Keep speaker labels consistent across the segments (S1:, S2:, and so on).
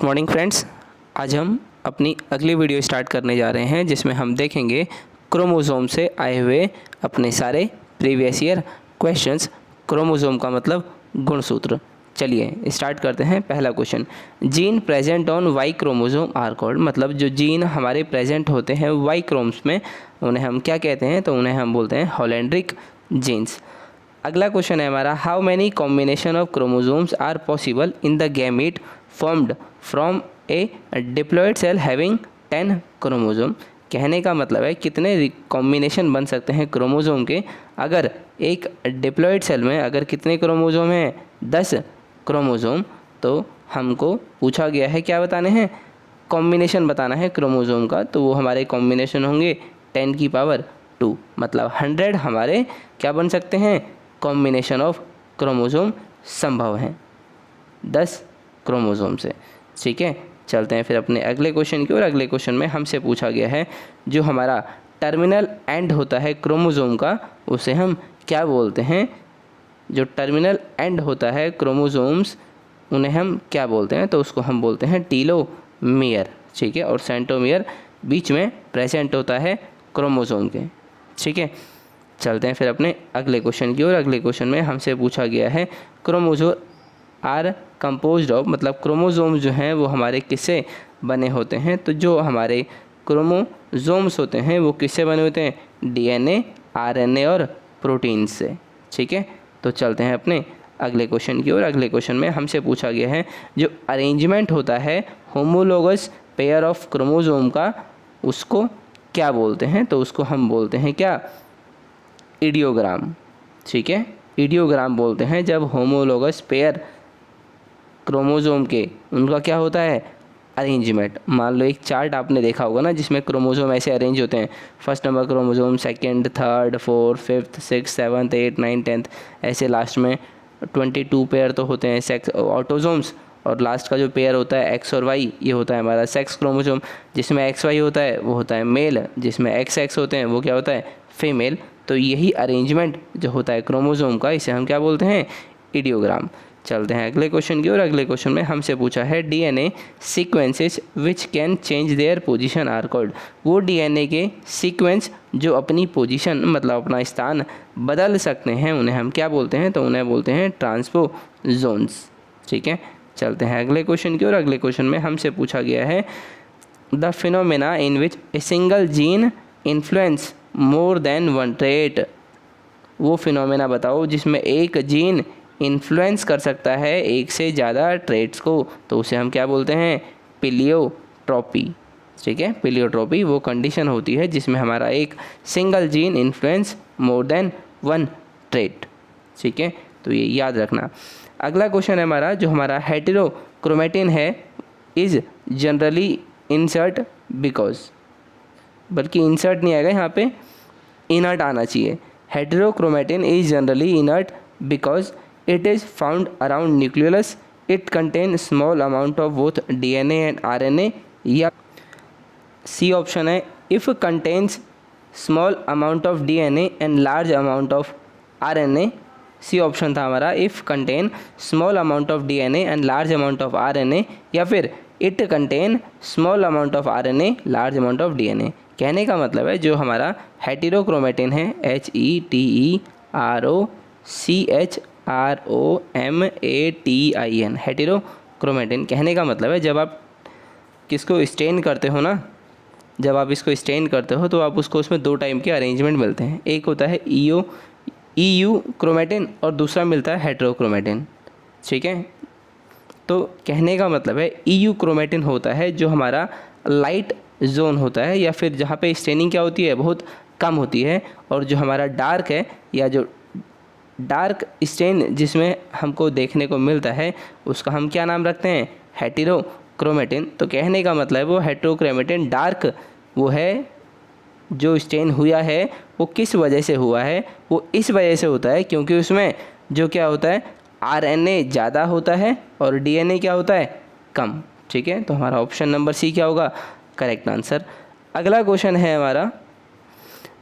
S1: Good morning friends. आज हम अपनी अगली वीडियो स्टार्ट करने जा रहे हैं जिसमें हम देखेंगे क्रोमोसोम से आए हुए अपने सारे प्रीवियस ईयर क्वेश्चंस। क्रोमोसोम का मतलब गुणसूत्र। चलिए स्टार्ट करते हैं। पहला question, gene present on Y chromosome are called, मतलब जो जीन हमारे प्रेजेंट होते हैं वाई क्रोम्स में उन्हें हम क्या कहते हैं? तो उन्हें हम बोलते हैं होलेंड्रिक जीन्स। अगला क्वेश्चन है हमारा, how many combination of chromosomes are possible in the gamete formed from a diploid cell having 10 chromosome. कहने का मतलब है कितने कॉम्बिनेशन बन सकते हैं क्रोमोसोम के अगर एक डिप्लॉयड सेल में अगर कितने क्रोमोसोम हैं? 10 क्रोमोसोम। तो हमको पूछा गया है क्या बताने हैं? कॉम्बिनेशन बताना है क्रोमोसोम का। तो वो हमारे कॉम्बिनेशन होंगे 10 की पावर 2, मतलब 100 हमारे क्या बन सकते हैं? कॉम्बिनेशन ऑफ क्रोमोसोम संभव हैं 10 क्रोमोसोम से। ठीक है, चलते हैं फिर अपने अगले क्वेश्चन की ओर। अगले क्वेश्चन में हमसे पूछा गया है जो हमारा टर्मिनल एंड होता है क्रोमोसोम का उसे हम क्या बोलते हैं? जो टर्मिनल एंड होता है क्रोमोसोम्स उन्हें हम क्या बोलते हैं? तो उसको हम बोलते हैं टीलोमियर। ठीक है, और सेंट्रोमियर बीच में प्रेजेंट होता है क्रोमोसोम के। ठीक है, चलते हैं फिर अपने अगले क्वेश्चन की ओर। अगले क्वेश्चन में हमसे पूछा गया है क्रोमोसोम आर कंपोज्ड ऑफ, मतलब क्रोमोसोम जो हैं वो हमारे किससे बने होते हैं? तो जो हमारे क्रोमोसोम्स होते हैं वो किससे बने होते हैं? डीएनए, आरएनए और प्रोटीन से। ठीक है, तो चलते हैं अपने अगले क्वेश्चन की ओर। अगले क्वेश्चन में हमसे पूछा गया है जो अरेंजमेंट होता है होमोलोगस पेयर ऑफ क्रोमोसोम का उसको क्या बोलते हैं? तो उसको हम बोलते हैं क्या? इडियोग्राम। ठीक है, इडियोग्राम बोलते हैं जब होमोलोगस पेयर क्रोमोसोम के उनका क्या होता है? अरेंजमेंट। मान लो एक चार्ट आपने देखा होगा ना जिसमें क्रोमोसोम ऐसे अरेंज होते हैं, first number chromosome, second, third, fourth, fifth, six, seventh, eight, nine, 10th, ऐसे लास्ट में 22 पेयर तो होते हैं सेक्स ऑटोसोम्स, और लास्ट का जो पेयर होता है एक्स और वाई ये होता है हमारा सेक्स क्रोमोसोम। जिसमें एक्स वाई होता है वो होता है मेल, जिसमें एक्स एक्स होते हैं वो क्या होता है? फीमेल। तो यही अरेंजमेंट जो होता है क्रोमोसोम का इसे हम क्या बोलते हैं? इडियोग्राम। चलते हैं अगले क्वेश्चन की और अगले क्वेश्चन में हमसे पूछा है DNA sequences which can change their position are called. वो डीएनए के सीक्वेंस जो अपनी पोजीशन मतलब अपना स्थान बदल सकते हैं उन्हें हम क्या बोलते हैं? तो उन्हें बोलते हैं ट्रांसपोजोन्स। ठीक है, चलते हैं अगले क्वेश्चन की और अगले क्वेश्चन में हमसे पूछा गया है the phenomena in which a single gene influence more than one trait. वो फिनोमेना बताओ जिसमें एक जीन इन्फ्लुएंस कर सकता है एक से ज़्यादा ट्रेट्स को। तो उसे हम क्या बोलते हैं? प्लियोट्रॉपी। ठीक है, प्लियोट्रॉपी वो कंडीशन होती है जिसमें हमारा एक single gene influence more than one trait. ठीक है, तो ये याद रखना। अगला क्वेश्चन है हमारा जो हमारा हेटेरोक्रोमेटिन है इज़ जनरली इंसर्ट बिकॉज, बल्कि इंसर्ट नहीं आएगा यहाँ पे, इनर्ट आना चाहिए। Heterochromatin is generally inert because it is found around nucleus, it contains small amount of both DNA and RNA, या सी ऑप्शन है if contains small amount of DNA and large amount of RNA। C option था हमारा if contain small amount of DNA and large amount of RNA, या फिर it contain small amount of RNA large amount of DNA। कहने का मतलब है जो हमारा हेटेरोक्रोमेटिन है HETEROCHROMATIN हेटेरोक्रोमेटिन, कहने का मतलब है जब आप किसको स्टेन करते हो ना, जब आप इसको स्टेन करते हो तो आप उसको उसमें दो टाइप के अरेंजमेंट मिलते हैं। एक होता है EU क्रोमेटिन और दूसरा मिलता है हेटेरोक्रोमेटिन। ठीक है, तो कहने का मतलब है EU क्रोमेटिन होता है जो हमारा लाइट जोन होता है या फिर जहाँ पे स्टेनिंग क्या होती है बहुत कम होती है, और जो हमारा डार्क है या जो डार्क स्टेन जिसमें हमको देखने को मिलता है उसका हम क्या नाम रखते हैं? हेटेरोक्रोमेटिन। तो कहने का मतलब वो हेटेरोक्रोमेटिन डार्क वो है जो स्टेन हुआ है वो किस वजह से हुआ है? वो इस वजह से होता है क्योंकि उसमें जो क्या होता है RNA ज़्यादा होता है और DNA क्या होता है? कम। ठीक है, तो हमारा ऑप्शन नंबर सी क्या होगा? Correct answer. अगला क्वेश्चन है हमारा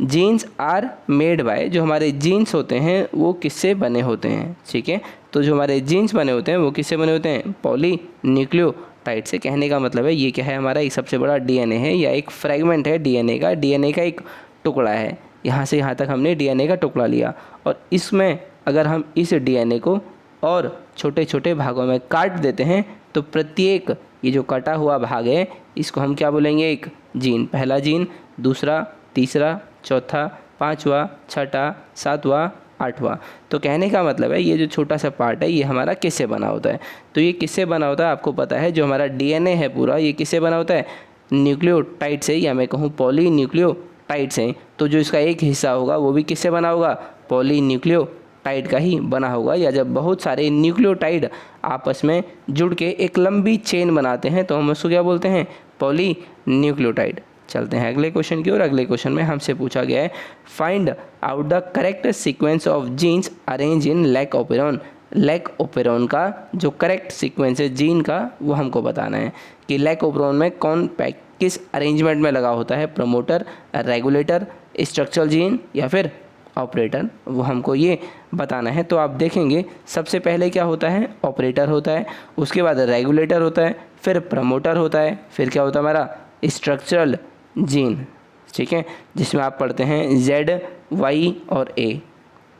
S1: जीन्स आर मेड बाय, जो हमारे जीन्स होते हैं वो किससे बने होते हैं? ठीक है, तो जो हमारे जीन्स बने होते हैं वो किससे बने होते हैं? पॉलीन्यूक्लियोटाइड टाइट से। कहने का मतलब है ये क्या है, हमारा एक सबसे बड़ा डीएनए है या एक फ्रेगमेंट है डीएनए का एक टुकड़ा है। यहाँ से यहाँ तक हमने डीएनए का टुकड़ा लिया और इसमें अगर हम इस डीएनए को और छोटे छोटे भागों में काट देते हैं तो प्रत्येक ये जो कटा हुआ भाग है इसको हम क्या बोलेंगे, एक जीन। पहला जीन, दूसरा, तीसरा, चौथा, पाँचवा, छठा, सातवां, आठवां। तो कहने का मतलब है ये जो छोटा सा पार्ट है ये हमारा किससे बना होता है। तो ये किससे बना होता है आपको पता है, जो हमारा डीएनए है पूरा ये किससे बना होता है, न्यूक्लियोटाइड से, या मैं कहूँ पॉलीन्यूक्लियोटाइड से। तो जो इसका एक हिस्सा होगा वो भी किससे बना होगा, पॉलीन्यूक्लियोटाइड का ही बना होगा। या जब बहुत सारे न्यूक्लियोटाइड आपस में जुड़ के एक लंबी चेन बनाते हैं तो हम उसको क्या बोलते हैं, पॉलीन्यूक्लियोटाइड। चलते हैं अगले क्वेश्चन की ओर। अगले क्वेश्चन में हमसे पूछा गया है find out the correct sequence of genes arrange in lac operon. Lac operon का जो करेक्ट सीक्वेंस है जीन का वो हमको बताना है कि लैक ओपेरॉन में कौन किस अरेंजमेंट में लगा होता है, प्रमोटर, रेगुलेटर, स्ट्रक्चरल जीन या फिर ऑपरेटर, वो हमको ये बताना है। तो आप देखेंगे सबसे पहले क्या होता है, ऑपरेटर होता है, उसके बाद रेगुलेटर होता है, फिर प्रमोटर होता है, फिर क्या होता है हमारा स्ट्रक्चरल जीन, ठीक है, जिसमें आप पढ़ते हैं जेड, वाई और ए,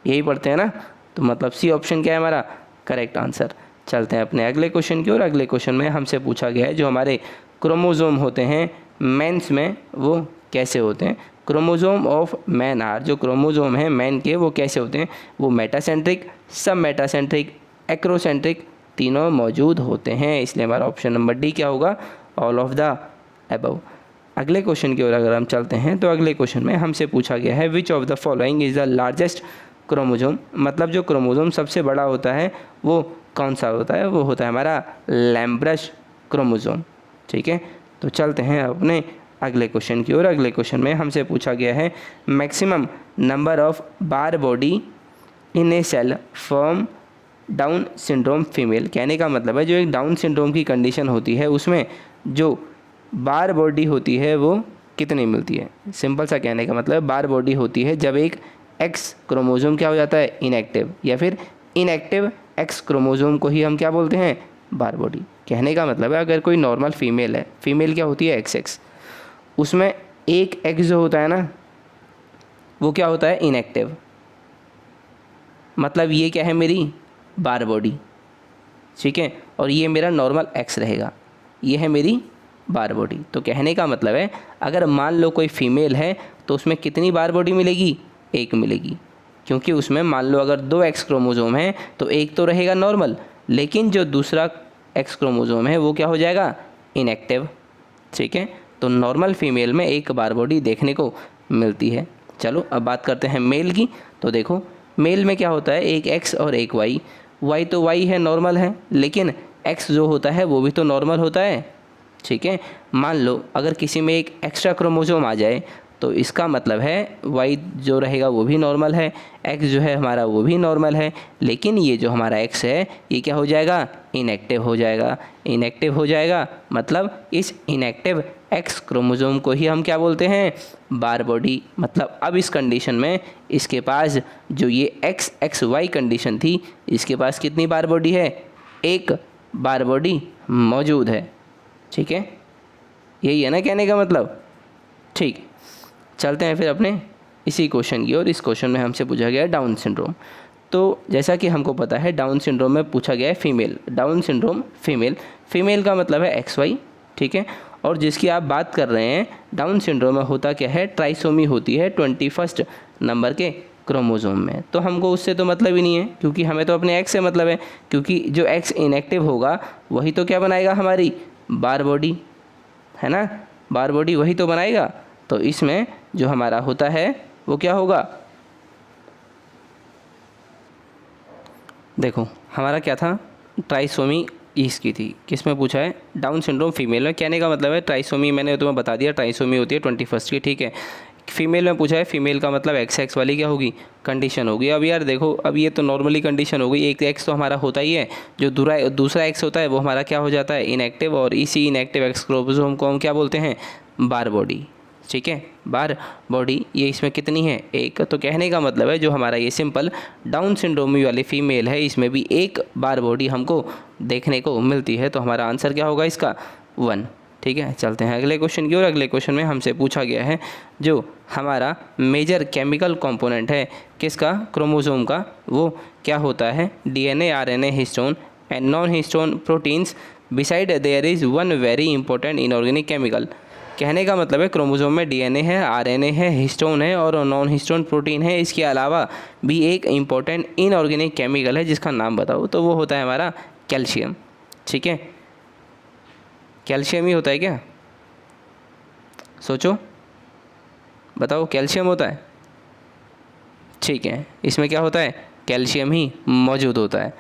S1: यही पढ़ते हैं ना। तो मतलब सी ऑप्शन क्या है हमारा करेक्ट आंसर। चलते हैं अपने अगले क्वेश्चन की ओर। अगले क्वेश्चन में हमसे पूछा गया है जो हमारे क्रोमोसोम होते हैं मेंस में वो कैसे होते हैं। क्रोमोसोम ऑफ मैन आर, जो क्रोमोसोम हैं मैन के वो कैसे होते हैं, वो मेटासेंट्रिक, सब मेटासेंट्रिक, एक्रोसेंट्रिक, तीनों मौजूद होते हैं। इसलिए हमारा ऑप्शन नंबर डी क्या होगा, ऑल ऑफ द अबव। अगले क्वेश्चन की ओर अगर हम चलते हैं तो अगले क्वेश्चन में हमसे पूछा गया है which of the following is the largest chromosome. मतलब जो क्रोमोसोम सबसे बड़ा होता है वो कौन सा होता है, वो होता है हमारा लैम्ब्रश क्रोमोसोम, ठीक है। तो चलते हैं अपने अगले क्वेश्चन की ओर। अगले क्वेश्चन में हमसे पूछा गया है maximum number of Barr body in a cell from Down syndrome female. कहने का मतलब है जो एक डाउन सिंड्रोम की कंडीशन होती है उसमें जो बार बॉडी होती है वो कितनी मिलती है। सिंपल सा कहने का मतलब बार बॉडी होती है जब एक एक्स क्रोमोसोम क्या हो जाता है, इनएक्टिव, या फिर इनएक्टिव एक्स क्रोमोसोम को ही हम क्या बोलते हैं, बार बॉडी। कहने का मतलब है अगर कोई नॉर्मल फीमेल है, फीमेल क्या होती है एक्स, उसमें एक एक्स जो होता है ना वो क्या होता है इनएक्टिव, मतलब ये क्या है मेरी बार बॉडी, ठीक है, और ये मेरा नॉर्मल एक्स रहेगा, ये है मेरी बार बॉडी। तो कहने का मतलब है अगर मान लो कोई फीमेल है तो उसमें कितनी बार बॉडी मिलेगी, एक मिलेगी, क्योंकि उसमें मान लो अगर 2 एक्स क्रोमोसोम हैं तो एक तो रहेगा नॉर्मल, लेकिन जो दूसरा एक्स क्रोमोसोम है वो क्या हो जाएगा इनएक्टिव, ठीक है। तो नॉर्मल फीमेल में एक बार बॉडी देखने को मिलती है। चलो अब बात करते हैं मेल की। तो देखो मेल में क्या होता है, एक एक्स और एक वाई। वाई तो वाई है, नॉर्मल है, लेकिन एक्स जो होता है वो भी तो नॉर्मल होता है, ठीक है। मान लो अगर किसी में एक एक्स्ट्रा क्रोमोसोम आ जाए तो इसका मतलब है वाई जो रहेगा वो भी नॉर्मल है, एक्स जो है हमारा वो भी नॉर्मल है, लेकिन ये जो हमारा एक्स है ये क्या हो जाएगा, इनएक्टिव हो जाएगा। इनएक्टिव हो जाएगा मतलब इस इनएक्टिव एक्स क्रोमोसोम को ही हम क्या बोलते हैं, बार बॉडी। मतलब अब इस कंडीशन में इसके पास जो ये एक्स एक्स वाई कंडीशन थी, इसके पास कितनी बार बॉडी है, एक बार बॉडी मौजूद है, ठीक है। यही है ना कहने का मतलब, ठीक। चलते हैं फिर अपने इसी क्वेश्चन की और। इस क्वेश्चन में हमसे पूछा गया है डाउन सिंड्रोम। तो जैसा कि हमको पता है डाउन सिंड्रोम में पूछा गया है female, down syndrome female, female का मतलब है एक्स वाई, ठीक है। और जिसकी आप बात कर रहे हैं डाउन सिंड्रोम में होता क्या है, ट्राइसोमी होती है 21 नंबर के क्रोमोसोम में। तो हमको उससे तो मतलब ही नहीं है, क्योंकि हमें तो अपने एक्स से मतलब है, क्योंकि जो एक्स इनएक्टिव होगा वही तो क्या बनाएगा, हमारी बार बॉडी, है ना, बार बॉडी वही तो बनाएगा। तो इसमें जो हमारा होता है वो क्या होगा, देखो हमारा क्या था, ट्राइसोमी इसकी थी, किस में पूछा है, डाउन सिंड्रोम फीमेल में। कहने का मतलब है ट्राइसोमी मैंने तुम्हें बता दिया, ट्राइसोमी होती है 21 की, ठीक है। फीमेल में पूछा है, फीमेल का मतलब एक्स एक्स वाली क्या होगी, कंडीशन होगी। अब यार देखो अब ये तो नॉर्मली कंडीशन हो गई, एक एक्स तो हमारा होता ही है, जो दूसरा एक्स होता है वो हमारा क्या हो जाता है इनएक्टिव, और इसी इनएक्टिव एक्स क्रोमोसोम को हम क्या बोलते हैं, बार बॉडी, ठीक है। बार बॉडी ये इसमें कितनी है, एक। तो कहने का मतलब है जो हमारा ये सिंपल डाउन सिंड्रोमी वाली फीमेल है इसमें भी एक बार बॉडी हमको देखने को मिलती है। तो हमारा आंसर क्या होगा इसका, 1। ठीक है, चलते हैं अगले क्वेश्चन की ओर। अगले क्वेश्चन में हमसे पूछा गया है जो हमारा मेजर केमिकल कंपोनेंट है किसका, क्रोमोसोम का, वो क्या होता है। DNA, RNA, histone and non histone proteins beside there is one very important inorganic chemical. कहने का मतलब है क्रोमोसोम में डीएनए है, आरएनए है, हिस्टोन है और नॉन हिस्टोन प्रोटीन है। इसके अलावा भी एक इम्पॉर्टेंट इनऑर्गेनिक केमिकल है जिसका नाम बताओ। तो वो होता है हमारा कैल्शियम। ठीक है, कैल्शियम ही होता है क्या, सोचो बताओ, कैल्शियम होता है। ठीक है, इसमें क्या होता है, कैल्शियम ही मौजूद होता है।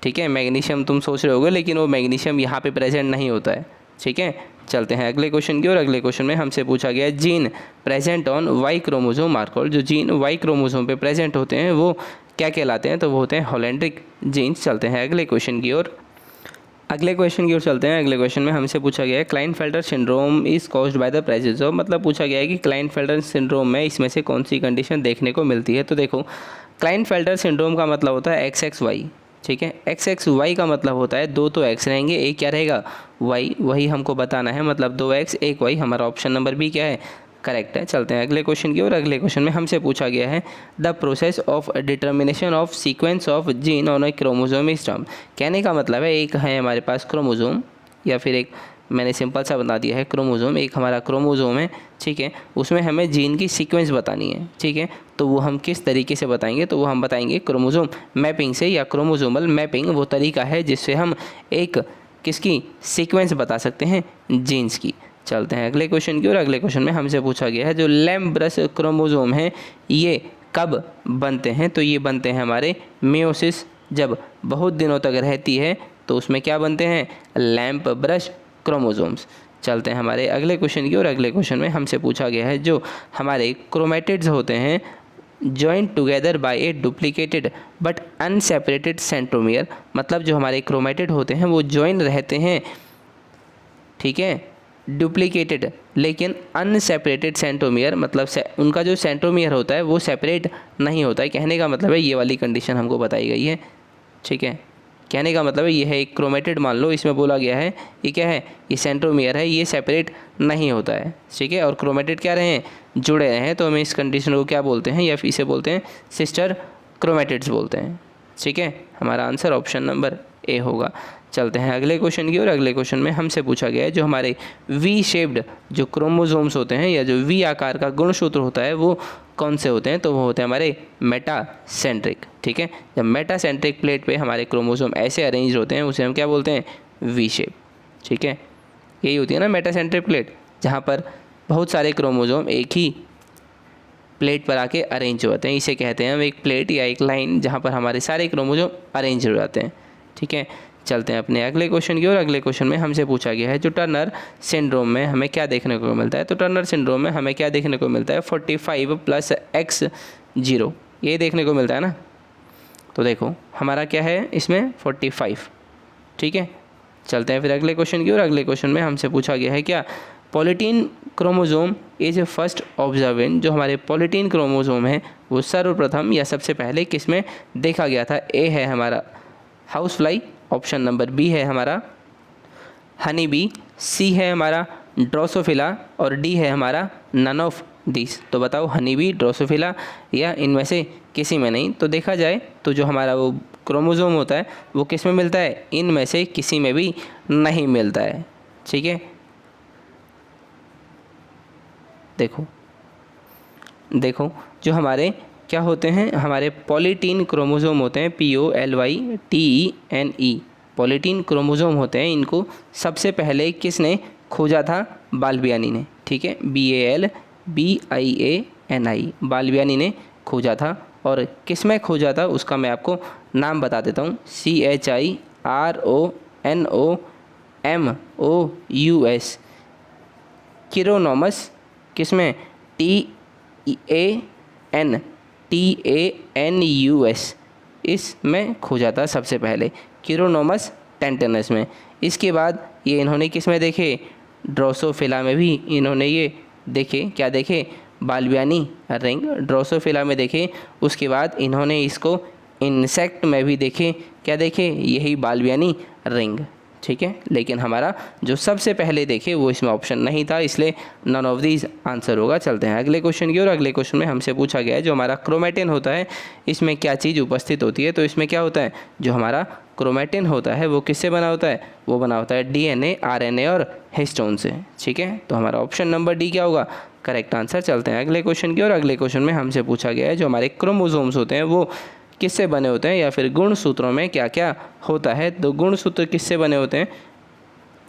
S1: ठीक है, मैग्नीशियम तुम सोच रहे होगे लेकिन वो मैग्नीशियम यहाँ पे प्रेजेंट नहीं होता है। ठीक है, चलते हैं अगले क्वेश्चन की ओर। अगले क्वेश्चन में हमसे पूछा गया gene present on Y chromosome are called. जो जीन वाई क्रोमोसोम पे प्रेजेंट होते हैं वो क्या कहलाते हैं, तो वो होते हैं होलैंड्रिक जीन्स। चलते हैं अगले क्वेश्चन की ओर। अगले क्वेश्चन की ओर चलते हैं। अगले क्वेश्चन में हमसे पूछा गया है Klinefelter syndrome is caused by the presence of, मतलब पूछा गया है कि क्लाइनफेल्टर सिंड्रोम में इसमें से कौन सी कंडीशन देखने को मिलती है। तो देखो, क्लाइनफेल्टर सिंड्रोम का मतलब होता है XXY। ठीक है, XXY का मतलब होता है दो तो X रहेंगे, एक क्या रहेगा, Y, वही हमको बताना है, मतलब 2X 1 Y। हमारा ऑप्शन नंबर बी क्या है, करेक्ट है। चलते हैं अगले क्वेश्चन की ओर। अगले क्वेश्चन में हमसे पूछा गया है the process of determination of sequence of gene on A chromosome is term. कहने का मतलब है एक है हमारे पास क्रोमोसोम, या फिर एक मैंने सिंपल सा बता दिया है क्रोमोसोम, एक हमारा क्रोमोसोम है। ठीक है, उसमें हमें जीन की सीक्वेंस बतानी है। ठीक है, तो वो हम किस तरीके से बताएंगे, तो वो हम बताएंगे क्रोमोसोम मैपिंग से, या क्रोमोसोमल मैपिंग वो तरीका है जिससे हम एक किसकी सीक्वेंस बता सकते हैं, जीन्स की। चलते हैं अगले क्वेश्चन की ओर। अगले क्वेश्चन में हमसे पूछा गया है जो लैम्ब ब्रश क्रोमोसोम है ये कब बनते हैं, तो ये बनते हैं हमारे मियोसिस, जब बहुत दिनों तक रहती है तो उसमें क्या बनते हैं, लैम्प ब्रश क्रोमोसोम्स। चलते हैं हमारे अगले क्वेश्चन की ओर। अगले क्वेश्चन में हमसे पूछा गया है जो हमारे क्रोमेटिड्स होते हैं joint together by A duplicated but unseparated centromere, मतलब जो हमारे क्रोमेटिड होते हैं वो जॉइन रहते हैं, ठीक है, डुप्लीकेटेड लेकिन अनसेपरेटेड सेंट्रोमियर, मतलब उनका जो सेंट्रोमियर होता है वो सेपरेट नहीं होता है। कहने का मतलब है ये वाली कंडीशन हमको बताई गई है। ठीक है, कहने का मतलब है ये है एक क्रोमेटिड, मान लो इसमें बोला गया है ये क्या है, ये सेंट्रोमियर है, ये सेपरेट नहीं होता है। ठीक है, और क्रोमेटिड क्या रहे हैं, जुड़े रहे हैं, तो हम इस कंडीशन को क्या बोलते हैं, या फिर इसे बोलते हैं सिस्टर क्रोमेटिड्स बोलते हैं। ठीक है, हमारा आंसर ऑप्शन नंबर ए होगा। चलते हैं अगले क्वेश्चन की ओर। अगले क्वेश्चन में हमसे पूछा गया है जो हमारे वी शेप्ड जो क्रोमोसोम्स होते हैं, या जो वी आकार का गुणसूत्र होता है वो कौन से होते हैं, तो वो होते हैं हमारे मेटासेंट्रिक। ठीक है, जब मेटासेंट्रिक प्लेट पे हमारे क्रोमोसोम ऐसे अरेंज होते हैं उसे हम क्या बोलते हैं, वी शेप। ठीक है, यही होती है ना मेटासेंट्रिक प्लेट, जहाँ पर बहुत सारे क्रोमोसोम एक ही प्लेट पर आके अरेंज हो जाते हैं, इसे कहते हैं हम एक प्लेट या एक लाइन जहाँ पर हमारे सारे क्रोमोसोम अरेंज हो जाते हैं। ठीक है, चलते हैं अपने अगले क्वेश्चन की ओर। अगले क्वेश्चन में हमसे पूछा गया है जो टर्नर सिंड्रोम में हमें क्या देखने को मिलता है, तो टर्नर सिंड्रोम में हमें क्या देखने को मिलता है, 45 + X0 ये देखने को मिलता है ना। तो देखो हमारा क्या है इसमें 45। ठीक है, चलते हैं फिर अगले क्वेश्चन की ओर। अगले क्वेश्चन में हमसे पूछा गया है क्या polytene chromosome is first observant, जो हमारे पॉलीटीन क्रोमोसोम है वो सर्वप्रथम या सबसे पहले किस में देखा गया था। ए है हमारा house fly, option number B है हमारा हनी बी, सी है हमारा ड्रोसोफिला और डी है हमारा नन ऑफ दिस। तो बताओ हनी बी, ड्रोसोफिला या इनमें से किसी में नहीं। तो देखा जाए तो जो हमारा वो क्रोमोसोम होता है वो किस में मिलता है, इनमें से किसी में भी नहीं मिलता है। ठीक है, देखो जो हमारे क्या होते हैं, हमारे पॉलीटीन क्रोमोसोम होते हैं, POLYTENE पॉलीटीन क्रोमोसोम होते हैं। इनको सबसे पहले किसने खोजा था, बाल्बियानी ने। ठीक है, BALBIANI बाल्बियानी ने खोजा था। और किस में खोजा था उसका मैं आपको नाम बता देता हूँ, CHIRONOMOUS किरोनोमस, किसमें TANUS इसमें खोजा था सबसे पहले, किरोनोमस टेंटेनस में। इसके बाद ये इन्होंने किस में देखे, ड्रोसोफिला में भी इन्होंने ये देखे, क्या देखे, बालबियानी रिंग। ड्रोसोफिला में देखे, उसके बाद इन्होंने इसको इंसेक्ट में भी देखे, क्या देखे, यही बालबियानी रिंग, ठीक है। लेकिन हमारा जो सबसे पहले देखे वो इसमें ऑप्शन नहीं था, इसलिए नन ऑफ दीज आंसर होगा। चलते हैं अगले क्वेश्चन की ओर। अगले क्वेश्चन में हमसे पूछा गया है जो हमारा क्रोमेटिन होता है इसमें क्या चीज़ उपस्थित होती है। तो इसमें क्या होता है, जो हमारा क्रोमेटिन होता है वो किससे बना होता है, वो बना होता है डीएनए, आरएनए और हिस्टोन से, ठीक है। तो हमारा ऑप्शन नंबर डी क्या होगा, करेक्ट आंसर। चलते हैं अगले क्वेश्चन की ओर। अगले क्वेश्चन में हमसे पूछा गया है जो हमारे क्रोमोसोम्स होते हैं वो किससे बने होते हैं, या फिर गुणसूत्रों में क्या क्या होता है। तो गुणसूत्र किससे बने होते हैं,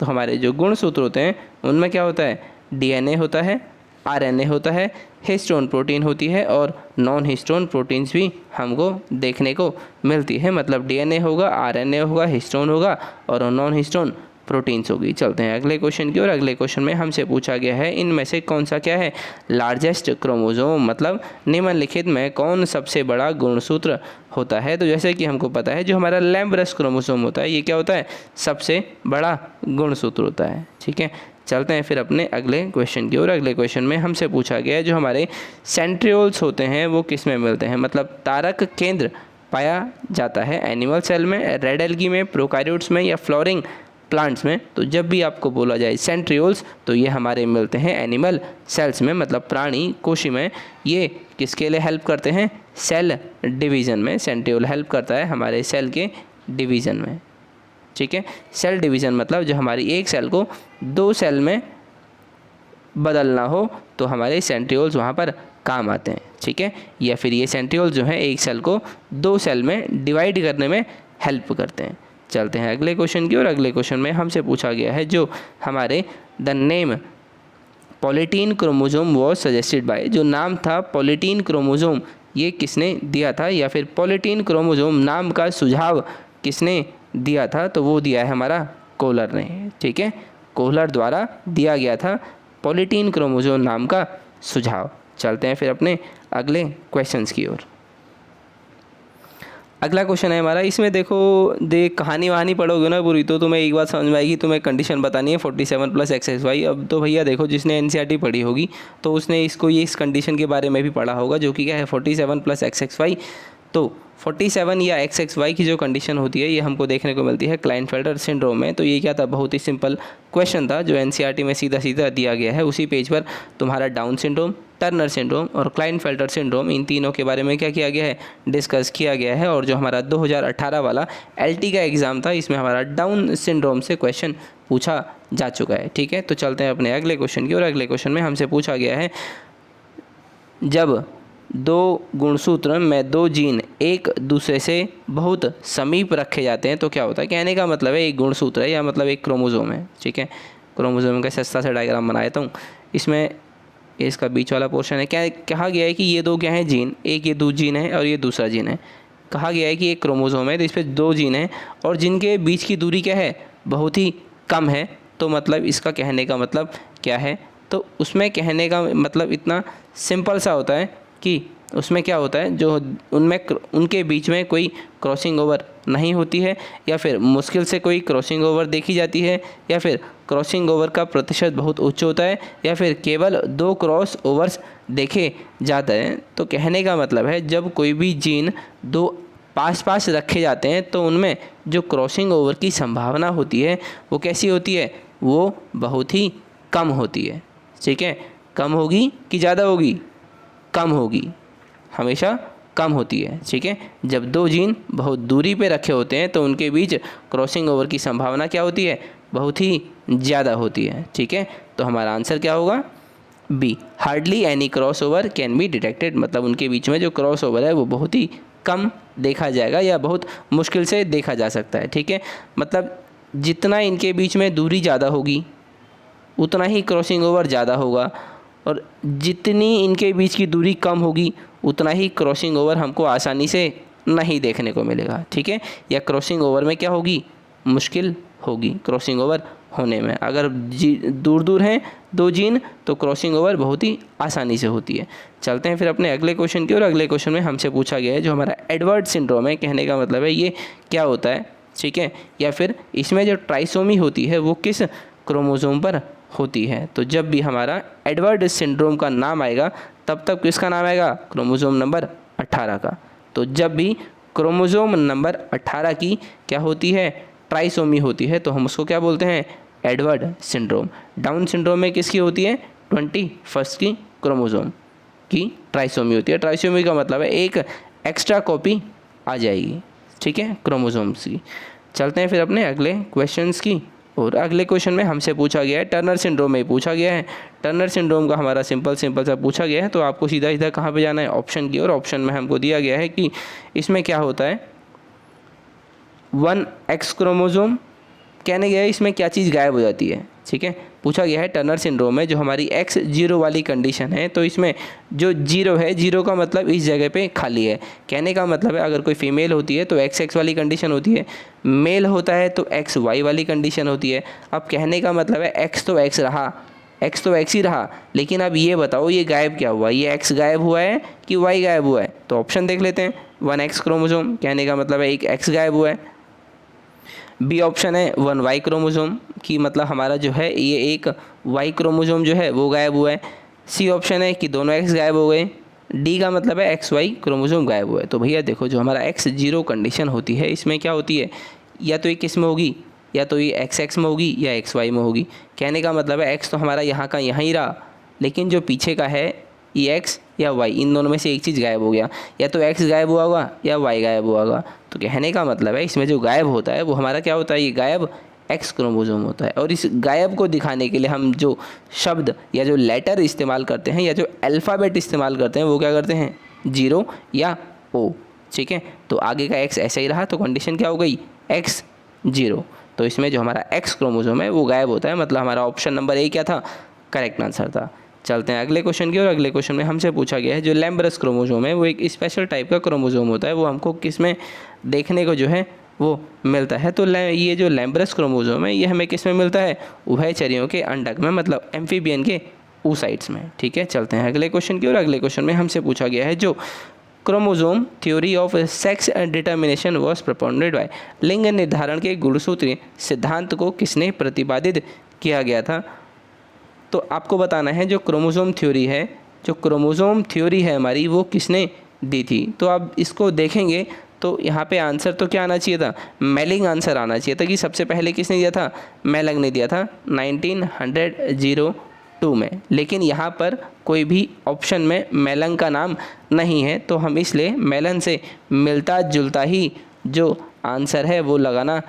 S1: तो हमारे जो गुणसूत्र होते हैं उनमें क्या होता है, डीएनए होता है, आरएनए होता है, हिस्टोन प्रोटीन होती है और नॉन हिस्टोन प्रोटीन्स भी हमको देखने को मिलती है। मतलब डीएनए होगा, आरएनए होगा, हिस्टोन होगा और नॉन हिस्टोन प्रोटीन्स होगी। चलते हैं अगले क्वेश्चन की ओर। अगले क्वेश्चन में हमसे पूछा गया है इनमें से कौन सा क्या है, लार्जेस्ट क्रोमोसोम, मतलब निम्नलिखित में कौन सबसे बड़ा गुणसूत्र होता है। तो जैसे कि हमको पता है जो हमारा लैम्ब्रस क्रोमोसोम होता है ये क्या होता है, सबसे बड़ा गुणसूत्र होता है, ठीक है। चलते हैं फिर अपने अगले क्वेश्चन की ओर। अगले क्वेश्चन में हमसे पूछा गया है जो हमारे सेंट्रियोल्स होते हैं वो किस में मिलते हैं, मतलब तारक केंद्र पाया जाता है एनिमल सेल में, रेड एल्गी में, प्रोकैरियोट्स में या फ्लोरिंग प्लांट्स में। तो जब भी आपको बोला जाए सेंट्रियोल्स तो ये हमारे मिलते हैं एनिमल सेल्स में, मतलब प्राणी कोशी में। ये किसके लिए हेल्प करते हैं, सेल डिवीज़न में। सेंट्रियोल हेल्प करता है हमारे सेल के डिवीज़न में, ठीक है। सेल डिवीज़न मतलब जो हमारी एक सेल को दो सेल में बदलना हो तो हमारे सेंट्रियोल्स वहाँ पर काम आते हैं, ठीक है। या फिर ये सेंट्रियोल्स जो हैं एक सेल को दो सेल में डिवाइड करने में हेल्प करते हैं। चलते हैं अगले क्वेश्चन की ओर। अगले क्वेश्चन में हमसे पूछा गया है जो हमारे the name polytene chromosome was suggested by, जो नाम था पॉलीटीन क्रोमोसोम ये किसने दिया था, या फिर पॉलीटीन क्रोमोसोम नाम का सुझाव किसने दिया था। तो वो दिया है हमारा कोहलर ने, ठीक है। कोहलर द्वारा दिया गया था पॉलीटीन क्रोमोसोम नाम का सुझाव। चलते हैं फिर अपने अगले क्वेश्चंस की ओर। अगला क्वेश्चन है हमारा, इसमें देखो कहानी वहानी पढ़ोगे ना पूरी तो तुम्हें एक बात समझ में आएगी, तुम्हें कंडीशन बतानी है 47 + XXY। अब तो भैया देखो जिसने एनसीईआरटी पढ़ी होगी तो उसने इसको ये इस कंडीशन के बारे में भी पढ़ा होगा जो कि क्या है 47 + XXY। तो 47 या XXY की जो कंडीशन होती है ये हमको देखने को मिलती है क्लाइनफेल्टर सिंड्रोम में। तो ये क्या था, बहुत ही सिंपल क्वेश्चन था जो एनसीईआरटी में सीधा सीधा दिया गया है। उसी पेज पर तुम्हारा डाउन सिंड्रोम, टर्नर सिंड्रोम और क्लाइनफेल्टर सिंड्रोम, इन तीनों के बारे में क्या किया गया है, डिस्कस किया गया है। और जो हमारा 2018 वाला एलटी का एग्ज़ाम था इसमें हमारा डाउन सिंड्रोम से क्वेश्चन पूछा जा चुका है, ठीक है। तो चलते हैं अपने अगले क्वेश्चन की। और अगले क्वेश्चन में हमसे पूछा गया है जब दो गुणसूत्र में दो जीन एक दूसरे से बहुत समीप रखे जाते हैं तो क्या होता है। कहने का मतलब है एक गुणसूत्र है या मतलब एक क्रोमोसोम है, ठीक है। क्रोमोसोम का सस्ता सा डायग्राम बनाया हूँ, इसमें इसका बीच वाला पोर्शन है। क्या कहा गया है कि ये दो क्या हैं, जीन, एक ये दो जीन है और ये दूसरा जीन है। कहा गया है कि एक क्रोमोसोम है तो इस पर दो जीन हैं और जिनके बीच की दूरी क्या है, बहुत ही कम है। तो मतलब इसका कहने का मतलब क्या है, तो उसमें कहने का मतलब इतना सिंपल सा होता है कि उसमें क्या होता है, जो उनमें उनके बीच में कोई क्रॉसिंग ओवर नहीं होती है, या फिर मुश्किल से कोई क्रॉसिंग ओवर देखी जाती है, या फिर क्रॉसिंग ओवर का प्रतिशत बहुत उच्च होता है, या फिर केवल 2 क्रॉस ओवर्स देखे जाते हैं। तो कहने का मतलब है जब कोई भी जीन दो पास पास रखे जाते हैं तो उनमें जो क्रॉसिंग ओवर की संभावना होती है वो कैसी होती है, वो बहुत ही कम होती है, ठीक है। कम होगी कि ज़्यादा होगी, कम होगी, हमेशा कम होती है, ठीक है। जब दो जीन बहुत दूरी पे रखे होते हैं तो उनके बीच क्रॉसिंग ओवर की संभावना क्या होती है, बहुत ही ज़्यादा होती है, ठीक है। तो हमारा आंसर क्या होगा, B, hardly any cross over can be detected, मतलब उनके बीच में जो क्रॉस ओवर है वो बहुत ही कम देखा जाएगा या बहुत मुश्किल से देखा जा सकता है, ठीक है। मतलब जितना इनके बीच में दूरी ज़्यादा होगी उतना ही क्रॉसिंग ओवर ज़्यादा होगा, और जितनी इनके बीच की दूरी कम होगी उतना ही क्रॉसिंग ओवर हमको आसानी से नहीं देखने को मिलेगा, ठीक है। या क्रॉसिंग ओवर में क्या होगी, मुश्किल होगी क्रॉसिंग ओवर होने में। अगर दूर दूर हैं दो जीन तो क्रॉसिंग ओवर बहुत ही आसानी से होती है। चलते हैं फिर अपने अगले क्वेश्चन की। और अगले क्वेश्चन में हमसे पूछा गया है जो हमारा एडवर्ड सिंड्रोम है, कहने का मतलब है ये क्या होता है, ठीक है। या फिर इसमें जो ट्राइसोमी होती है वो किस क्रोमोसोम पर होती है। तो जब भी हमारा एडवर्ड सिंड्रोम का नाम आएगा तब तक किसका नाम आएगा, क्रोमोसोम नंबर 18 का। तो जब भी क्रोमोसोम नंबर 18 की क्या होती है, ट्राइसोमी होती है, तो हम उसको क्या बोलते हैं, एडवर्ड सिंड्रोम। डाउन सिंड्रोम में किसकी होती है, 21 की क्रोमोसोम की ट्राइसोमी होती है। ट्राइसोमी का मतलब है एक एक्स्ट्रा कॉपी आ जाएगी, ठीक है, क्रोमोसोम्स की। चलते हैं फिर अपने अगले क्वेश्चंस की। और अगले क्वेश्चन में हमसे पूछा गया है, टर्नर सिंड्रोम में पूछा गया है। टर्नर सिंड्रोम का हमारा सिंपल सा पूछा गया है, तो आपको सीधा सीधा कहाँ पे जाना है, ऑप्शन की। और ऑप्शन में हमको दिया गया है कि इसमें क्या होता है, 1X क्रोमोसोम, कहने गया है इसमें क्या चीज़ गायब हो जाती है, ठीक है। पूछा गया है टर्नर सिंड्रोम में जो हमारी X0 वाली कंडीशन है, तो इसमें जो 0 है, 0 का मतलब इस जगह पे खाली है। कहने का मतलब है अगर कोई फीमेल होती है तो XX वाली कंडीशन होती है, मेल होता है तो XY वाली कंडीशन होती है। अब कहने का मतलब है X तो X रहा, X तो X ही रहा, लेकिन अब ये बताओ ये गायब क्या हुआ, ये X गायब हुआ है कि Y गायब हुआ है। तो ऑप्शन देख लेते हैं। 1X क्रोमोसोम, कहने का मतलब है एक X गायब हुआ है। बी ऑप्शन है 1Y क्रोमोसोम, की मतलब हमारा जो है ये एक Y क्रोमोसोम जो है वो गायब हुआ है। सी ऑप्शन है कि दोनों X गायब हो गए। डी का मतलब है XY क्रोमोसोम गायब हुआ है। तो भैया देखो, जो हमारा X0 कंडीशन होती है इसमें क्या होती है, या तो ये किस में होगी, या तो ये XX में होगी या XY में होगी। कहने का मतलब है X तो हमारा यहाँ का यहाँ ही रहा, लेकिन जो पीछे का है ये X या Y, इन दोनों में से एक चीज़ गायब हो गया, या तो X गायब हुआ होगा या Y गायब हुआ होगा। तो कहने का मतलब है इसमें जो गायब होता है वो हमारा क्या होता है, ये गायब X क्रोमोसोम होता है। और इस गायब को दिखाने के लिए हम जो शब्द या जो लेटर इस्तेमाल करते हैं या जो अल्फ़ाबेट इस्तेमाल करते हैं वो क्या करते हैं, 0 या O, ठीक है। तो आगे का X ऐसा ही रहा, तो कंडीशन क्या हो गई, X0। तो इसमें जो हमारा X क्रोमोसोम है वो गायब होता है, मतलब हमारा ऑप्शन नंबर ए क्या था, करेक्ट आंसर था। चलते हैं अगले क्वेश्चन की। और अगले क्वेश्चन में हमसे पूछा गया है जो लैम्ब्रस क्रोमोसोम है वो एक स्पेशल टाइप का क्रोमोसोम होता है, वो हमको किस में देखने को जो है वो मिलता है। तो ये जो लैम्ब्रस क्रोमोसोम है ये हमें किस में मिलता है, उभयचरियों के अंडक में, मतलब एम्फीबियन के oocytes में, ठीक है। चलते हैं अगले क्वेश्चन की। और अगले क्वेश्चन में हमसे पूछा गया है जो chromosome theory of sex determination was propounded by, लिंग निर्धारण के गुणसूत्रीय सिद्धांत को किसने प्रतिपादित किया गया था। तो आपको बताना है जो क्रोमोसोम थ्योरी है, जो क्रोमोसोम थ्योरी है हमारी वो किसने दी थी। तो आप इसको देखेंगे तो यहाँ पे आंसर तो क्या आना चाहिए था, मेलिंग आंसर आना चाहिए था कि सबसे पहले किसने दिया था, मेलंग ने दिया था 1902 में। लेकिन यहाँ पर कोई भी ऑप्शन में मेलंग का नाम नहीं है, तो हम इसलिए मेलन से मिलता जुलता ही जो आंसर है वो लगाना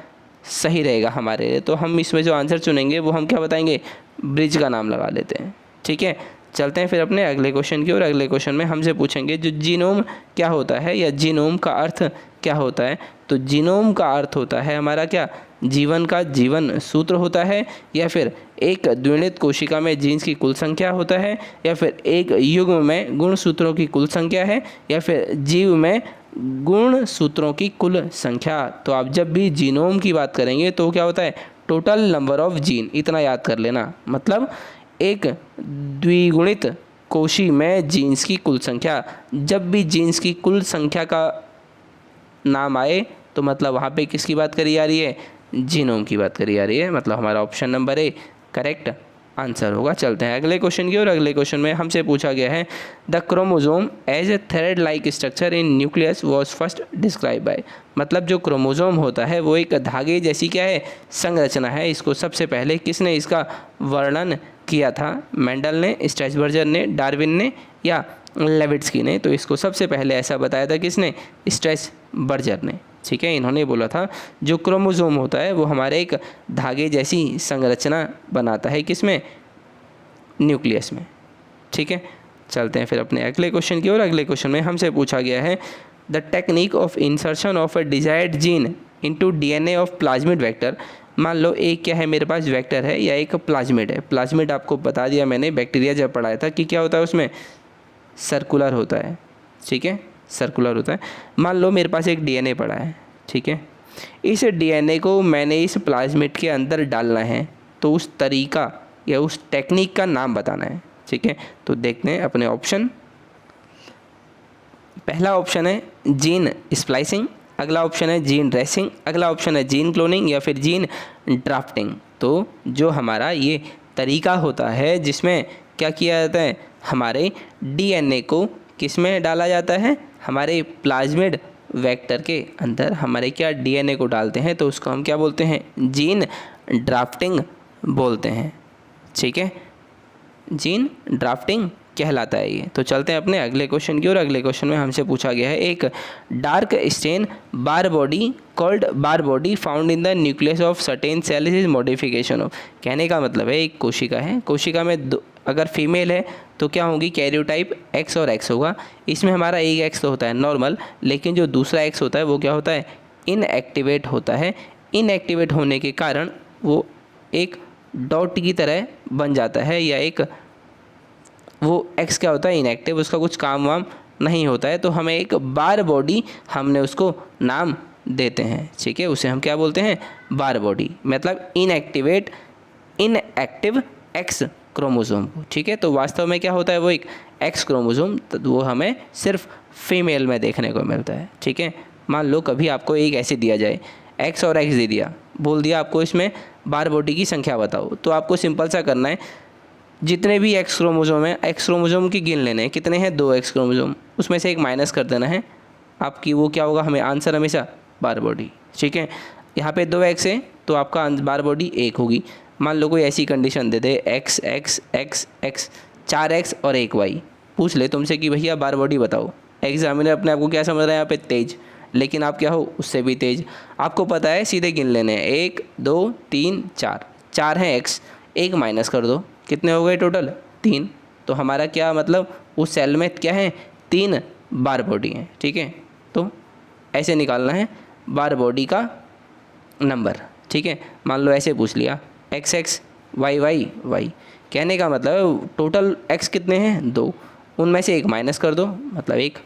S1: सही रहेगा हमारे लिए। तो हम इसमें जो आंसर चुनेंगे वो हम क्या बताएंगे, ब्रिज का नाम लगा लेते हैं, ठीक है। चलते हैं फिर अपने अगले क्वेश्चन की। और अगले क्वेश्चन में हमसे पूछेंगे जो जीनोम क्या होता है या जीनोम का अर्थ क्या होता है। तो जीनोम का अर्थ होता है हमारा क्या, जीवन का जीवन सूत्र होता है, या फिर एक द्विणित कोशिका में जीन्स की कुल संख्या होता है, या फिर एक युग्म में गुण सूत्रों की कुल संख्या है, या फिर जीव में गुण सूत्रों की कुल संख्या। तो आप जब भी जीनोम की बात करेंगे तो क्या होता है, टोटल नंबर ऑफ जीन, इतना याद कर लेना। मतलब एक द्विगुणित कोशी में जीन्स की कुल संख्या, जब भी जीन्स की कुल संख्या का नाम आए तो मतलब वहाँ पे किसकी बात करी जा रही है, जीनोम की बात करी जा रही है। मतलब हमारा option number A correct answer होगा। चलते हैं अगले क्वेश्चन की। और अगले क्वेश्चन में हमसे पूछा गया है the chromosome as a thread like structure in nucleus was first describe by, मतलब जो क्रोमोसोम होता है वो एक धागे जैसी क्या है, संरचना है। इसको सबसे पहले किसने इसका वर्णन किया था, मेंडल ने, स्ट्रैसबर्गर ने, डार्विन ने या लेविट्स्की ने। तो इसको सबसे पहले ऐसा बताया था किसने, स्ट्रैसबर्गर ने, ठीक है। इन्होंने बोला था जो क्रोमोसोम होता है वो हमारे एक धागे जैसी संरचना बनाता है, किसमें, न्यूक्लियस में, ठीक है। चलते हैं फिर अपने अगले क्वेश्चन की। और अगले क्वेश्चन में हमसे पूछा गया है the technique of insertion of a desired gene into DNA of plasmid vector. मान लो एक क्या है मेरे पास वेक्टर है या एक प्लाज्मिड है। प्लाज्मिड आपको बता दिया मैंने बैक्टीरिया जब पढ़ाया था कि क्या होता है उसमें, सर्कुलर होता है, ठीक है, सर्कुलर होता है। मान लो मेरे पास एक डीएनए पड़ा है, ठीक है, इस डीएनए को मैंने इस प्लाज्मिड के अंदर डालना है, तो उस तरीका या उस टेक्निक का नाम बताना है, ठीक है। तो देखते हैं अपने ऑप्शन। पहला ऑप्शन है जीन स्प्लाइसिंग, अगला ऑप्शन है जीन रेसिंग, अगला ऑप्शन है जीन क्लोनिंग या फिर जीन ड्राफ्टिंग। तो जो हमारा ये तरीका होता है जिसमें क्या किया जाता है, हमारे डीएनए को किस में डाला जाता है, हमारे प्लाज्मिड वेक्टर के अंदर हमारे क्या डीएनए को डालते हैं, तो उसको हम क्या बोलते हैं, जीन ड्राफ्टिंग बोलते हैं। ठीक है, जीन ड्राफ्टिंग कहलाता है ये। तो चलते हैं अपने अगले क्वेश्चन की ओर। अगले क्वेश्चन में हमसे पूछा गया है, एक dark stain Barr body called Barr body found in the nucleus of certain cell is modification of. कहने का मतलब है एक कोशिका है, कोशिका में अगर फीमेल है तो क्या होगी, कैरियोटाइप एक्स और एक्स होगा। इसमें हमारा एक एक्स तो होता है नॉर्मल, लेकिन जो दूसरा एक्स होता है वो क्या होता है, इनएक्टिवेट होता है। इनएक्टिवेट होने के कारण वो एक डॉट की तरह बन जाता है, या एक वो एक्स क्या होता है, इनएक्टिव, उसका कुछ काम वाम नहीं होता है, तो हमें एक बार बॉडी हमने उसको नाम देते हैं। ठीक है, उसे हम क्या बोलते हैं, बार बॉडी, मतलब इनएक्टिव एक्स क्रोमोसोम को। ठीक है, तो वास्तव में क्या होता है, वो एक एक्स क्रोमोसोम, तो वो हमें सिर्फ फीमेल में देखने को मिलता है। ठीक है, मान लो कभी आपको एक ऐसे दिया जाए, एक्स और एक्स दे दिया, बोल दिया आपको इसमें बार बॉडी की संख्या बताओ, तो आपको सिंपल सा करना है, जितने भी एक्स क्रोमोसोम हैं, एक्स क्रोमोसोम की गिन लेने हैं, कितने हैं, 2 एक्स क्रोमोसोम, उसमें से एक माइनस कर देना है, आपकी वो क्या होगा, हमें आंसर हमेशा बार बॉडी। ठीक है, यहाँ पे 2 एक्स है तो आपका बार बॉडी 1 होगी। मान लो कोई ऐसी कंडीशन दे दे, X X X X 4 X और 1 वाई, पूछ ले तुमसे कि भैया बार बॉडी बताओ। एग्जामिनर अपने आप को क्या समझ रहा है यहाँ पे, तेज, लेकिन आप क्या हो, उससे भी तेज। आपको पता है सीधे गिन लेने हैं, 1 2 3 4, 4 हैं एक्स, 1 माइनस कर दो, कितने हो गए टोटल, 3। तो हमारा क्या मतलब, उस सेल में क्या है, 3 बार बॉडी हैं। ठीक है, तो ऐसे निकालना है बार बॉडी का नंबर। ठीक है, मान लो ऐसे पूछ लिया, X X Y Y Y, कहने का मतलब टोटल एक्स कितने हैं, 2, उनमें से 1 माइनस कर दो, मतलब 1।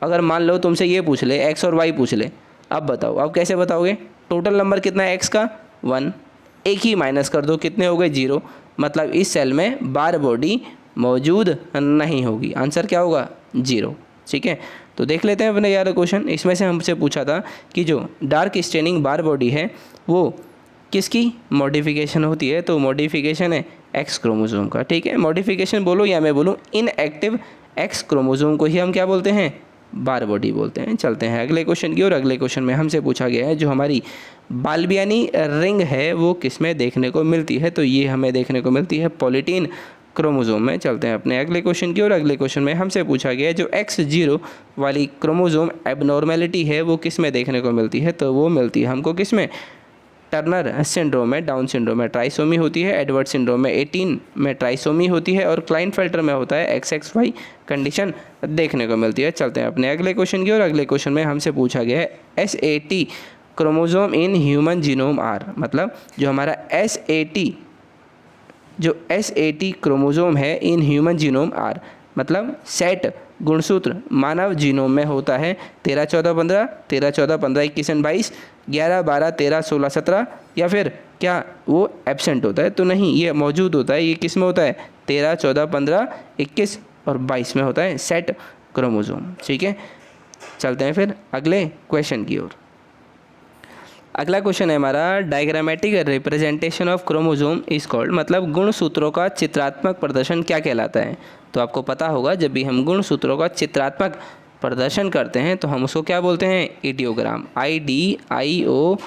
S1: अगर मान लो तुमसे ये पूछ ले, एक्स और वाई पूछ ले, अब बताओ, अब कैसे बताओगे, टोटल नंबर कितना है एक्स का, 1, 1 ही माइनस कर दो, कितने हो गए, 0, मतलब इस सेल में बार बॉडी मौजूद नहीं होगी, आंसर क्या होगा, 0। ठीक है, तो देख लेते हैं अपने यार क्वेश्चन। इसमें से हमसे पूछा था कि जो डार्क स्टेनिंग बार बॉडी है वो किसकी मॉडिफिकेशन होती है, तो मॉडिफिकेशन है एक्स क्रोमोसोम का। ठीक है, मॉडिफिकेशन बोलो या मैं बोलूँ, इनएक्टिव एक्स क्रोमोसोम को ही हम क्या बोलते हैं, बार बॉडी बोलते हैं। चलते हैं अगले क्वेश्चन की ओर। अगले क्वेश्चन में हमसे पूछा गया है, जो हमारी बाल्बियानी रिंग है वो किस में देखने को मिलती है, तो ये हमें देखने को मिलती है पॉलीटीन क्रोमोसोम में। चलते हैं अपने अगले क्वेश्चन की ओर। अगले क्वेश्चन में हमसे पूछा गया है, जो X0 वाली क्रोमोसोम एबनॉर्मेलिटी है वो किस में देखने को मिलती है, तो वो मिलती है हमको किस में, टर्नर सिंड्रोम में, डाउन सिंड्रोम में ट्राइसोमी होती है, एडवर्ड सिंड्रोम में 18 में ट्राइसोमी होती है, और क्लाइनफेल्टर में होता है XXY कंडीशन देखने को मिलती है। चलते हैं अपने अगले क्वेश्चन की ओर। अगले क्वेश्चन में हमसे पूछा गया है, SAT chromosome in human genome are, मतलब जो हमारा SAT क्रोमोसोम है इन ह्यूमन जीनोम आर, मतलब सेट गुणसूत्र मानव जीनोम में होता है 13 14 15, 13 14 15 21 22, 11 12 13 16 17, या फिर क्या वो एब्सेंट होता है, तो नहीं, ये मौजूद होता है। ये किस में होता है, 13 14 15 21 और 22 में होता है सेट क्रोमोसोम। ठीक है, चलते हैं फिर अगले क्वेश्चन की ओर। अगला क्वेश्चन है हमारा, diagrammatic representation of chromosome is called, मतलब गुणसूत्रों का चित्रात्मक प्रदर्शन क्या कहलाता है। तो आपको पता होगा, जब भी हम गुणसूत्रों का चित्रात्मक प्रदर्शन करते हैं तो हम उसको क्या बोलते हैं, इडियोग्राम, IDIOGRAM,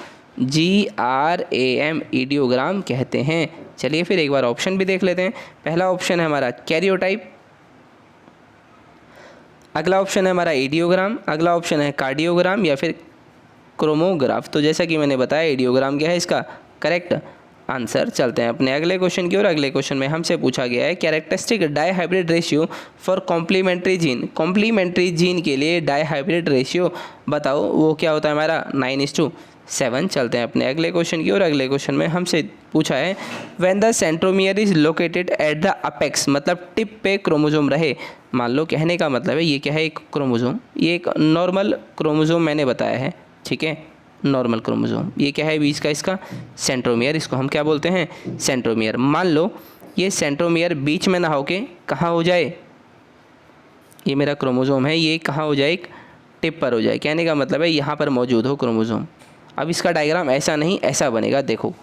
S1: इडियोग्राम कहते हैं। चलिए फिर एक बार ऑप्शन भी देख लेते हैं। पहला ऑप्शन है हमारा कैरियोटाइप, अगला ऑप्शन है हमारा इडियोग्राम, अगला ऑप्शन है कार्डियोग्राम या फिर क्रोमोग्राफ। तो जैसा कि मैंने बताया, इडियोग्राम क्या है इसका करेक्ट आंसर। चलते हैं अपने अगले क्वेश्चन की ओर। अगले क्वेश्चन में हमसे पूछा गया है, characteristic dihybrid ratio for complementary gene, complementary gene के लिए डाईहाइब्रिड रेशियो बताओ, वो क्या होता है हमारा 9:7। चलते हैं अपने अगले क्वेश्चन की ओर। अगले क्वेश्चन में हमसे पूछा है, when the centromere is located at the apex, मतलब टिप पे क्रोमोसोम रहे। मान लो, कहने का मतलब है ये क्या है, एक क्रोमोसोम, ये एक नॉर्मल क्रोमोसोम मैंने बताया है। ठीक है, नॉर्मल क्रोमोसोम, ये क्या है बीच का, इसका सेंट्रोमियर, इसको हम क्या बोलते हैं, सेंट्रोमियर। मान लो ये सेंट्रोमियर बीच में ना होके कहाँ हो जाए, ये मेरा क्रोमोसोम है, ये कहाँ हो जाए, एक टिप पर हो जाए। कहने का मतलब है यहाँ पर मौजूद हो क्रोमोसोम। अब इसका डायग्राम ऐसा नहीं, ऐसा बनेगा, देखो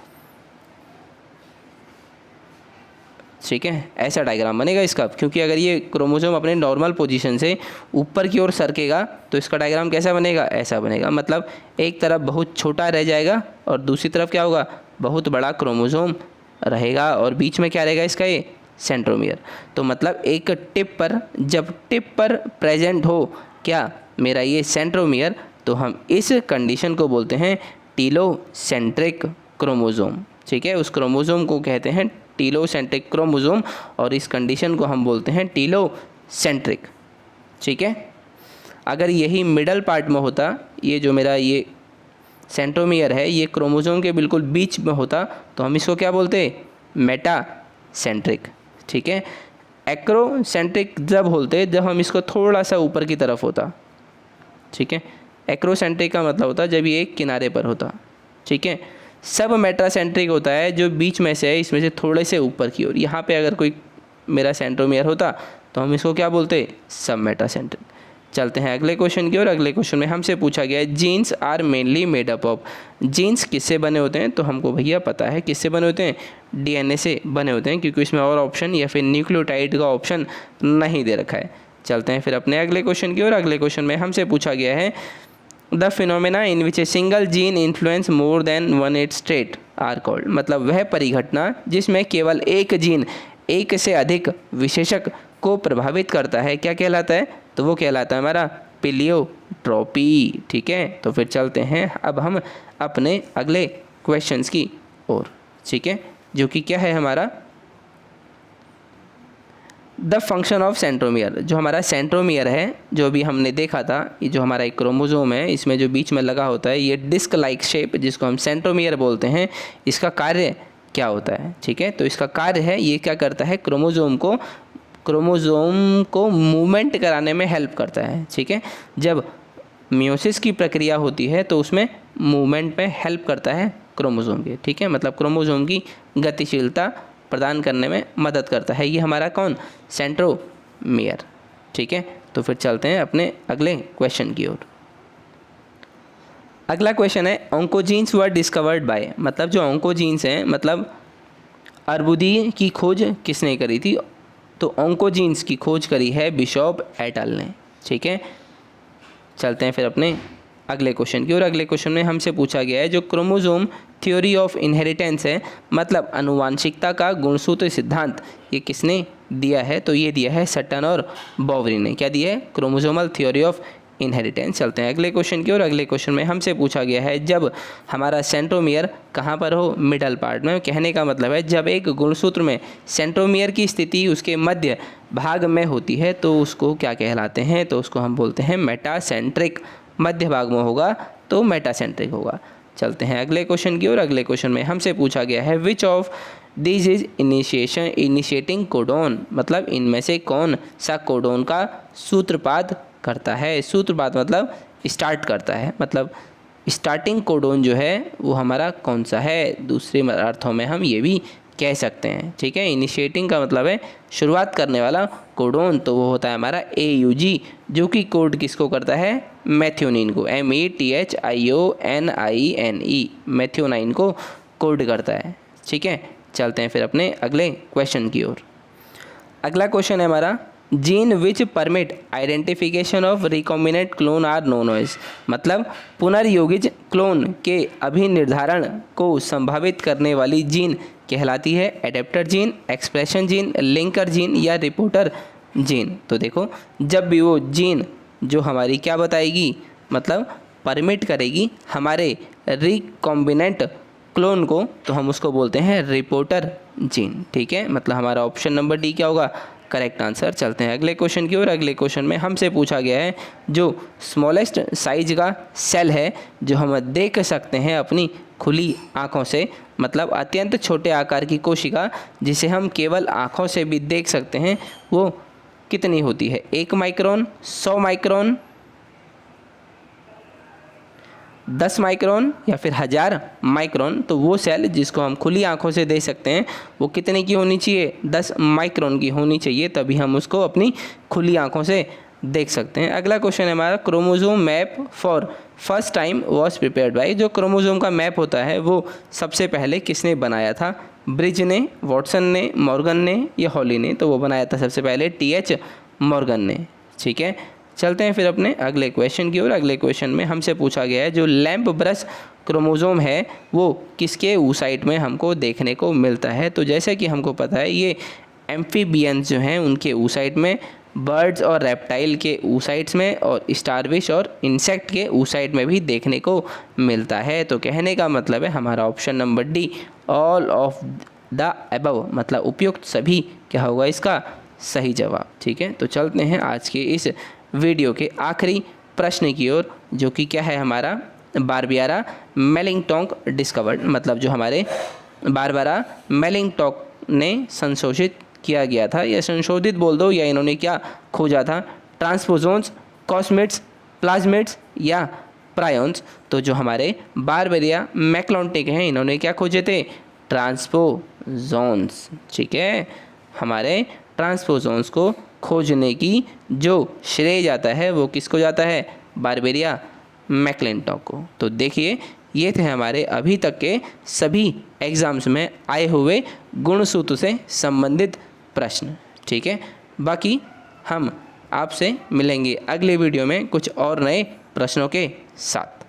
S1: ठीक है, ऐसा डायग्राम बनेगा इसका, क्योंकि अगर ये क्रोमोसोम अपने नॉर्मल पोजीशन से ऊपर की ओर सरकेगा तो इसका डायग्राम कैसा बनेगा, ऐसा बनेगा। मतलब एक तरफ बहुत छोटा रह जाएगा और दूसरी तरफ क्या होगा, बहुत बड़ा क्रोमोसोम रहेगा, और बीच में क्या रहेगा इसका, ये सेंट्रोमियर। तो मतलब एक टिप पर, जब टिप पर प्रेजेंट हो क्या, मेरा ये सेंट्रोमियर, तो हम इस कंडीशन को बोलते हैं टीलोसेंट्रिक क्रोमोसोम। ठीक है, उस क्रोमोसोम को कहते हैं टीलोसेंट्रिक क्रोमोसोम, और इस कंडीशन को हम बोलते हैं टीलोसेंट्रिक। ठीक है, अगर यही मिडल पार्ट में होता, ये जो मेरा ये सेंट्रोमियर है, ये क्रोमोसोम के बिल्कुल बीच में होता, तो हम इसको क्या बोलते, मेटासेंट्रिक। ठीक है, एक्रोसेंट्रिक जब बोलते जब हम इसको थोड़ा सा ऊपर की तरफ होता। ठीक है, एक्रोसेंट्रिक का मतलब होता जब ये एक किनारे पर होता। ठीक है, सब मेटासेंट्रिक होता है जो बीच में से है, इसमें से थोड़े से ऊपर की ओर। यहाँ पे अगर कोई मेरा सेंट्रोमियर होता तो हम इसको क्या बोलते, सब मेटासेंट्रिक। चलते हैं अगले क्वेश्चन की ओर। अगले क्वेश्चन में हमसे पूछा गया है genes are mainly made up of. Genes किससे बने होते हैं, तो हमको भैया पता है किससे बने होते हैं, डीएनए से बने होते हैं, क्योंकि इसमें और ऑप्शन या फिर न्यूक्लियोटाइड का ऑप्शन नहीं दे रखा है। चलते हैं फिर अपने अगले क्वेश्चन की ओर। अगले क्वेश्चन में हमसे पूछा गया है the phenomena in which a single gene influence more than one its trait are called. मतलब वह परिघटना जिसमें केवल एक जीन एक से अधिक विशेषक को प्रभावित करता है, क्या कहलाता है, तो वो कहलाता है हमारा प्लियोट्रोपी। ठीक है, तो फिर चलते हैं अब हम अपने अगले क्वेश्चंस की ओर। ठीक है, जो कि क्या है हमारा द फंक्शन ऑफ सेंट्रोमियर। जो हमारा सेंट्रोमियर है, जो भी हमने देखा था, ये जो हमारा एक क्रोमोसोम है, इसमें जो बीच में लगा होता है ये डिस्क लाइक शेप, जिसको हम सेंट्रोमियर बोलते हैं, इसका कार्य क्या होता है। ठीक है, तो इसका कार्य है, ये क्या करता है, क्रोमोसोम को मूवमेंट कराने में हेल्प करता है। ठीक है, जब मियोसिस की प्रक्रिया होती है तो उसमें मूवमेंट में हेल्प करता है क्रोमोसोम के। ठीक है, मतलब क्रोमोसोम की गतिशीलता प्रदान करने में मदद करता है ये हमारा कौन, सेंट्रोमियर। ठीक है, तो फिर चलते हैं अपने अगले क्वेश्चन की ओर। अगला क्वेश्चन है ऑन्कोजीन्स वर डिस्कवर्ड बाय। मतलब जो ऑन्कोजीन्स हैं, मतलब अर्बुदी की खोज किसने करी थी, तो ऑन्कोजीन्स की खोज करी है बिशॉप एट अल ने। ठीक है, चलते हैं फिर अपने अगले क्वेश्चन की ओर। अगले क्वेश्चन में हमसे पूछा गया है जो क्रोमोसोम थ्योरी ऑफ इनहेरिटेंस है, मतलब अनुवांशिकता का गुणसूत्र सिद्धांत, ये किसने दिया है, तो ये दिया है सटन और बॉवरी ने। क्या दिया है, क्रोमोसोमल थ्योरी ऑफ इनहेरिटेंस। चलते हैं अगले क्वेश्चन की ओर। अगले क्वेश्चन में हमसे पूछा गया है जब हमारा सेंट्रोमियर कहाँ पर हो, मिडल पार्ट में। कहने का मतलब है जब एक गुणसूत्र में सेंट्रोमियर की स्थिति उसके मध्य भाग में होती है तो उसको क्या कहलाते हैं, तो उसको हम बोलते हैं मेटासेंट्रिक। मध्य भाग में होगा तो मेटासेंट्रिक होगा। चलते हैं अगले क्वेश्चन की ओर। अगले क्वेश्चन में हमसे पूछा गया है which of this is initiating codon. मतलब इनमें से कौन सा कोडोन का सूत्रपात करता है। सूत्रपात मतलब स्टार्ट करता है, मतलब स्टार्टिंग कोडोन जो है वो हमारा कौन सा है, दूसरे अर्थों में हम ये भी कह सकते हैं। ठीक है, इनिशिएटिंग का मतलब है शुरुआत करने वाला कोडोन, तो वो होता है हमारा AUG, जो कि कोड किसको करता है, मेथियोनिन को, METHIONINE, मेथियोनाइन को कोड करता है। ठीक है, चलते हैं फिर अपने अगले क्वेश्चन की ओर। अगला क्वेश्चन है हमारा gene which permit identification of recombinant clone are known as. मतलब पुनर्योगिज क्लोन के अभिनिर्धारण को संभावित करने वाली जीन कहलाती है adapter gene, expression gene, linker gene या रिपोर्टर जीन। तो देखो, जब भी वो जीन जो हमारी क्या बताएगी, मतलब परमिट करेगी हमारे रिकॉम्बिनेंट क्लोन को, तो हम उसको बोलते हैं रिपोर्टर जीन। ठीक है, मतलब हमारा ऑप्शन नंबर डी क्या होगा, करेक्ट आंसर। चलते हैं अगले क्वेश्चन की ओर। अगले क्वेश्चन में हमसे पूछा गया है जो स्मॉलेस्ट साइज का सेल है जो हम देख सकते हैं अपनी खुली आँखों से, मतलब अत्यंत छोटे आकार की कोशिका जिसे हम केवल आँखों से भी देख सकते हैं, वो कितनी होती है, 1 माइक्रोन, 100 माइक्रोन, 10 माइक्रोन या फिर 1000 माइक्रोन। तो वो सेल जिसको हम खुली आंखों से देख सकते हैं वो कितने की होनी चाहिए, 10 माइक्रोन की होनी चाहिए, तभी हम उसको अपनी खुली आंखों से देख सकते हैं। अगला क्वेश्चन है हमारा, chromosome map for first time was prepared by. जो क्रोमोसोम का मैप होता है वो सबसे पहले किसने बनाया था? ब्रिज ने, वॉटसन ने, मॉर्गन ने या हॉली ने? तो वो बनाया था सबसे पहले टी.एच. मॉर्गन ने। ठीक है, चलते हैं फिर अपने अगले क्वेश्चन की ओर। अगले क्वेश्चन में हमसे पूछा गया है जो लैम्प ब्रश क्रोमोसोम है वो किसके oocyte में हमको देखने को मिलता है? तो जैसे कि हमको पता है ये एम्फीबियंस जो हैं उनके oocyte में, बर्ड्स और रेप्टाइल के oocytes में, और स्टारफिश और इंसेक्ट के oocyte में भी देखने को मिलता है। तो कहने का मतलब है हमारा option number D, all of the above, मतलब उपयुक्त सभी, क्या होगा इसका सही जवाब। ठीक है, तो चलते हैं आज के इस वीडियो के आखिरी प्रश्न की ओर, जो कि क्या है हमारा, बारबियारा मेलिंगटोंक डिस्कवर्ड, मतलब जो हमारे बारबारा मेलिंगटोंक ने संशोधित किया गया था, या संशोधित बोल दो, या इन्होंने क्या खोजा था? ट्रांसपोजोन्स, कॉस्मेट्स, प्लाज्मेट्स या प्रायोन्स? तो जो हमारे बारबेरिया मैक्लोंटिक हैं इन्होंने क्या खोजे थे? ट्रांसपोजोन्स। ठीक है, हमारे ट्रांसपोजोन्स को खोजने की जो श्रेय जाता है वो किसको जाता है? बारबेरिया मैक्लिंटॉक को। तो देखिए ये थे हमारे अभी तक के सभी एग्ज़ाम्स में आए हुए गुणसूत्र से संबंधित प्रश्न। ठीक है, बाकी हम आपसे मिलेंगे अगले वीडियो में कुछ और नए प्रश्नों के साथ।